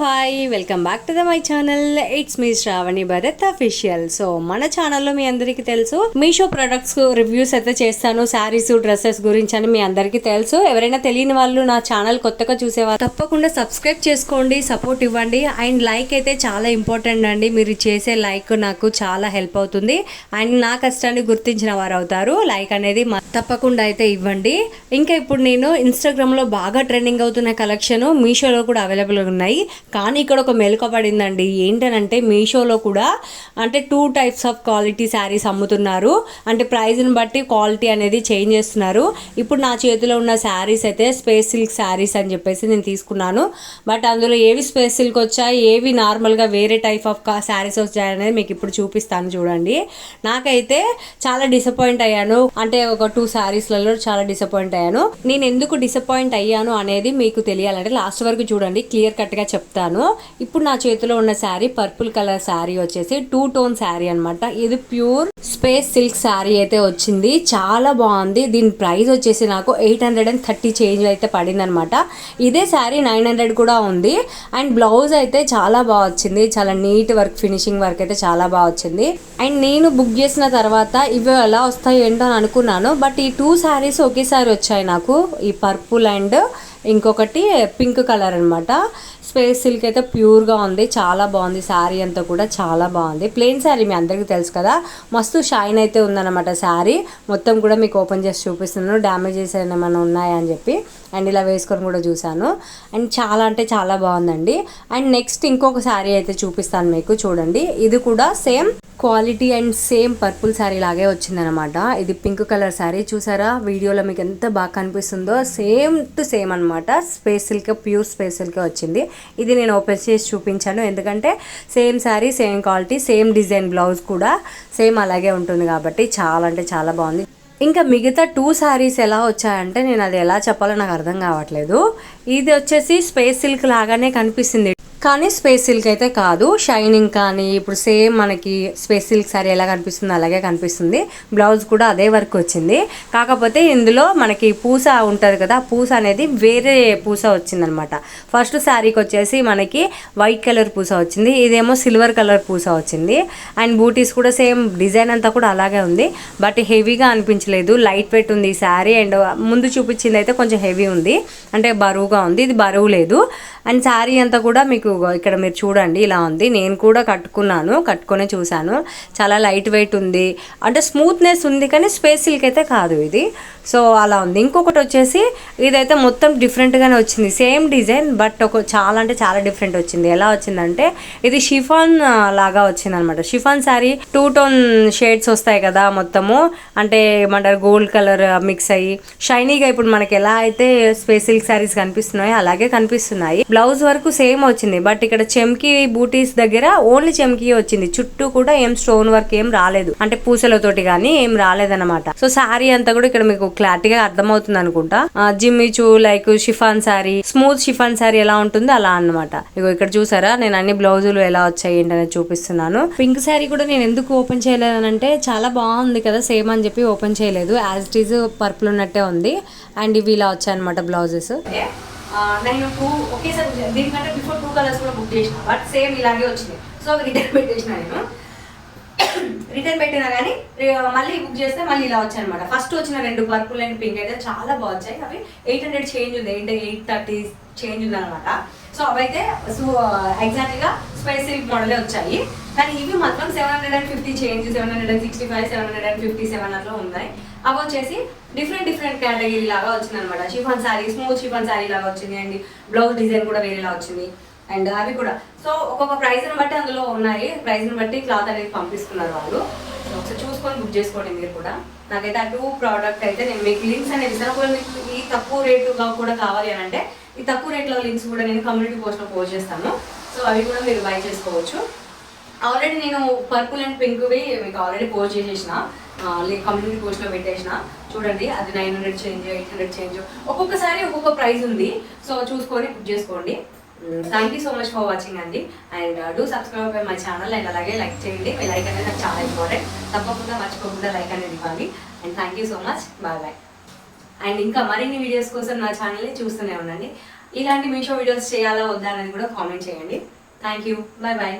Hi welcome back to my channel. It's me Shravani Bharat official. So మన ఛానల్లో మీ అందరికీ తెలుసు మీషో ప్రొడక్ట్స్ రివ్యూస్ అయితే చేస్తాను, శారీస్ డ్రెస్సెస్ గురించి అని మీ అందరికీ తెలుసు. ఎవరైనా తెలియని వాళ్ళు నా ఛానల్ కొత్తగా చూసేవారు తప్పకుండా సబ్స్క్రైబ్ చేసుకోండి, సపోర్ట్ ఇవ్వండి. అండ్ లైక్ అయితే చాలా ఇంపార్టెంట్ అండి. మీరు చేసే లైక్ నాకు చాలా హెల్ప్ అవుతుంది అండ్ నా కష్టాన్ని గుర్తించిన వారు అవుతారు. లైక్ అనేది తప్పకుండా అయితే ఇవ్వండి. ఇంకా ఇప్పుడు నేను ఇన్స్టాగ్రామ్లో బాగా ట్రెండింగ్ అవుతున్న కలెక్షన్ మీషోలో కూడా అవైలబుల్ ఉన్నాయి. కానీ ఇక్కడ ఒక మెలకువ పడిందండి. ఏంటనంటే మీషోలో కూడా అంటే 2 టైప్స్ ఆఫ్ క్వాలిటీ శారీస్ అమ్ముతున్నారు. అంటే ప్రైజ్ని బట్టి క్వాలిటీ అనేది చేంజ్ చేస్తున్నారు. ఇప్పుడు నా చేతిలో ఉన్న శారీస్ అయితే స్పేస్ సిల్క్ శారీస్ అని చెప్పేసి నేను తీసుకున్నాను. బట్ అందులో ఏవి స్పేస్ సిల్క్ వచ్చాయి, ఏవి నార్మల్గా వేరే టైప్ ఆఫ్ శారీస్ వచ్చాయనేది మీకు ఇప్పుడు చూపిస్తాను చూడండి. నాకైతే చాలా డిసప్పాయింట్ అయ్యాను. అంటే ఒక 2 శారీస్లలో చాలా డిసప్పాయింట్ అయ్యాను. నేను ఎందుకు డిసప్పాయింట్ అయ్యాను అనేది మీకు తెలియాలంటే లాస్ట్ వరకు చూడండి, క్లియర్ కట్గా చెప్తాను. ఇప్పుడు నా చేతిలో ఉన్న శారీ పర్పుల్ కలర్ శారీ వచ్చేసి 2 టోన్ శారీ అనమాట. ఇది ప్యూర్ స్పేస్ సిల్క్ శారీ అయితే వచ్చింది. చాలా బాగుంది. దీని ప్రైస్ వచ్చేసి నాకు 830 చేంజ్ అయితే పడింది అనమాట. ఇదే శారీ 900 కూడా ఉంది. అండ్ బ్లౌజ్ అయితే చాలా బాగా వచ్చింది. చాలా నీట్ వర్క్, ఫినిషింగ్ వర్క్ అయితే చాలా బాగా వచ్చింది. అండ్ నేను బుక్ చేసిన తర్వాత ఇవి ఎలా వస్తాయి ఏంటో అని అనుకున్నాను. బట్ ఈ 2 శారీస్ ఒకేసారి వచ్చాయి నాకు. ఈ పర్పుల్ అండ్ ఇంకొకటి పింక్ కలర్ అనమాట. స్పేస్ సిల్క్ అయితే ప్యూర్గా ఉంది, చాలా బాగుంది. శారీ అంతా కూడా చాలా బాగుంది. ప్లెయిన్ శారీ మీ అందరికీ తెలుసు కదా, మస్తు షైన్ అయితే ఉందన్నమాట. శారీ మొత్తం కూడా మీకు ఓపెన్ చేసి చూపిస్తున్నాను, డ్యామేజెస్ ఏమైనా ఉన్నాయని చెప్పి. అండ్ ఇలా వేసుకొని కూడా చూసాను. అండ్ చాలా అంటే చాలా బాగుందండి. అండ్ నెక్స్ట్ ఇంకొక శారీ అయితే చూపిస్తాను మీకు, చూడండి. ఇది కూడా same quality and same purple sari లాగే వచ్చిందనమాట. ఇది పింక్ కలర్ శారీ. చూసారా వీడియోలో మీకు ఎంత బాగా కనిపిస్తుందో, సేమ్ టు సేమ్ అనమాట. Space silk, pure space silk వచ్చింది. ఇది నేను ఓపెన్ చేసి చూపించాను, ఎందుకంటే same sari, same quality, same design, blouse కూడా సేమ్ అలాగే ఉంటుంది కాబట్టి చాలా అంటే చాలా బాగుంది. ఇంకా మిగతా 2 శారీస్ ఎలా వచ్చాయంటే నేను అది ఎలా చెప్పాలో నాకు అర్థం కావట్లేదు. ఇది వచ్చేసి స్పేస్ సిల్క్ లాగానే కనిపిస్తుంది కానీ స్పేస్ సిల్క్ అయితే కాదు. షైనింగ్ కానీ ఇప్పుడు సేమ్ మనకి స్పేస్ సిల్క్ సారీ ఎలా కనిపిస్తుంది అలాగే కనిపిస్తుంది. బ్లౌజ్ కూడా అదే వర్క్ వచ్చింది. కాకపోతే ఇందులో మనకి పూస ఉంటుంది కదా, పూస అనేది వేరే పూస వచ్చిందనమాట. ఫస్ట్ శారీకి వచ్చేసి మనకి వైట్ కలర్ పూస వచ్చింది, ఇదేమో సిల్వర్ కలర్ పూస వచ్చింది. అండ్ బూటీస్ కూడా సేమ్ డిజైన్ అంతా కూడా అలాగే ఉంది. బట్ హెవీగా అనిపించలేదు, లైట్ వెయిట్ ఉంది ఈ శారీ. అండ్ ముందు చూపించింది అయితే కొంచెం హెవీ ఉంది, అంటే బరువుగా ఉంది. ఇది బరువు లేదు. అండ్ శారీ అంతా కూడా మీకు ఇక్కడ మీరు చూడండి ఇలా ఉంది. నేను కూడా కట్టుకునే చూశాను. చాలా లైట్ వెయిట్ ఉంది, అంటే స్మూత్నెస్ ఉంది కానీ స్పేస్ సిల్క్ అయితే కాదు ఇది. సో అలా ఉంది. ఇంకొకటి వచ్చేసి ఇదైతే మొత్తం డిఫరెంట్గానే వచ్చింది, సేమ్ డిజైన్ బట్ చాలా అంటే చాలా డిఫరెంట్ వచ్చింది. ఎలా వచ్చిందంటే ఇది షిఫాన్ లాగా వచ్చింది అనమాట. షిఫాన్ శారీ 2 టోన్ షేడ్స్ వస్తాయి కదా మొత్తము, అంటే ఏమంటారు గోల్డ్ కలర్ మిక్స్ అయ్యి షైనీగా ఇప్పుడు మనకి ఎలా అయితే స్పేస్ సిల్క్ శారీస్ కనిపిస్తున్నాయో అలాగే కనిపిస్తున్నాయి. బ్లౌజ్ వరకు సేమ్ వచ్చింది. బట్ ఇక్కడ చెమ్కి బూటీస్ దగ్గర ఓన్లీ చెమ్కి వచ్చింది, చుట్టూ కూడా ఏం స్టోన్ వర్క్ ఏం రాలేదు, అంటే పూసలతోటి కానీ ఏం రాలేదన్నమాట. సో శారీ అంతా కూడా ఇక్కడ మీకు క్లారిటీగా అర్థమవుతుంది అనుకుంటా. Jimmy Choo like chiffon sari, smooth chiffon sari ఎలా ఉంటుంది అలా అన్నమాట. ఇగో ఇక్కడ చూసారా నేను అన్ని బ్లౌజులు ఎలా వచ్చాయి ఏంటనేది చూపిస్తున్నాను. పింక్ శారీ కూడా నేను ఎందుకు ఓపెన్ చేయలేదనంటే చాలా బాగుంది కదా సేమ్ అని చెప్పి ఓపెన్ చేయలేదు. యాజ్ ఇట్ ఈజ్ పర్పుల్ ఉన్నట్టే ఉంది. అండ్ ఇవి ఇలా వచ్చాయి అనమాట బ్లౌజెస్. నేను 2 ఒకేసారి దీనికంటే బిఫోర్ 2 కలర్స్ కూడా బుక్ చేసిన, బట్ సేమ్ ఇలాగే వచ్చింది. సో అవి రిటర్న్ పెట్టేసిన నేను. రిటర్న్ పెట్టినా కానీ మళ్ళీ బుక్ చేస్తే మళ్ళీ ఇలా వచ్చాయి అనమాట. ఫస్ట్ వచ్చిన 2 పర్పుల్ అండ్ పింక్ అయితే చాలా బాగా వచ్చాయి. అవి 800 చేంజ్ ఉంది, 830 చేంజ్ ఉంది అనమాట. సో అవైతే ఎగ్జాక్ట్గా స్పేస్ సిల్క్ మోడలే వచ్చాయి. కానీ ఇవి మాత్రం 750 చేంజ్, 765, 757 అట్లా ఉన్నాయి. అవి వచ్చేసి డిఫరెంట్ కేటగిరీ లాగా వచ్చింది అనమాట. Chiffon sari, smooth chiffon sari లాగా వచ్చింది. అండ్ బ్లౌజ్ డిజైన్ కూడా వేరేలా వచ్చింది. అండ్ అవి కూడా సో ఒక్కొక్క ప్రైస్ని బట్టి అందులో ఉన్నాయి. ప్రైస్ని బట్టి క్లాత్ అనేది పంపిస్తున్నారు వాళ్ళు. ఒకసారి చూసుకొని బుక్ చేసుకోండి మీరు కూడా. నాకైతే ఆ 2 ప్రోడక్ట్ అయితే నేను మీకు లింక్స్ అనేది ఇస్తాను. ఒకవేళ మీకు ఈ తక్కువ రేటుగా కూడా కావాలి అని అంటే ఈ తక్కువ రేట్లో లింక్స్ కూడా నేను కమ్యూనిటీ పోస్ట్లో పోస్ట్ చేస్తాను. సో అవి కూడా మీరు బై చేసుకోవచ్చు. ఆల్రెడీ నేను పర్పుల్ అండ్ పింక్వి మీకు ఆల్రెడీ పోస్ట్ చేసేసిన, కమ్యూనిటీ పోస్ట్లో పెట్టేసిన. చూడండి అది 900 చేంజ్, 800 చేంజ్, ఒక్కొక్కసారి ఒక్కొక్క ప్రైస్ ఉంది. సో చూసుకొని బుక్ చేసుకోండి. Thank you so much for watching అండి. And do subscribe my channel. And అలాగే లైక్ చేయండి. మీ లైక్ అనేది నాకు చాలా ఇంపార్టెంట్. తప్పకుండా మర్చిపోకుండా లైక్ అనేది ఇవ్వాలి. And thank you so much. Bye. And ఇంకా మరిన్ని వీడియోస్ కోసం నా ఛానల్ని చూస్తూనే ఉండండి. ఇలాంటి మీషో వీడియోస్ చేయాలా వద్దా అనేది కూడా కామెంట్ చేయండి. Thank you, bye bye.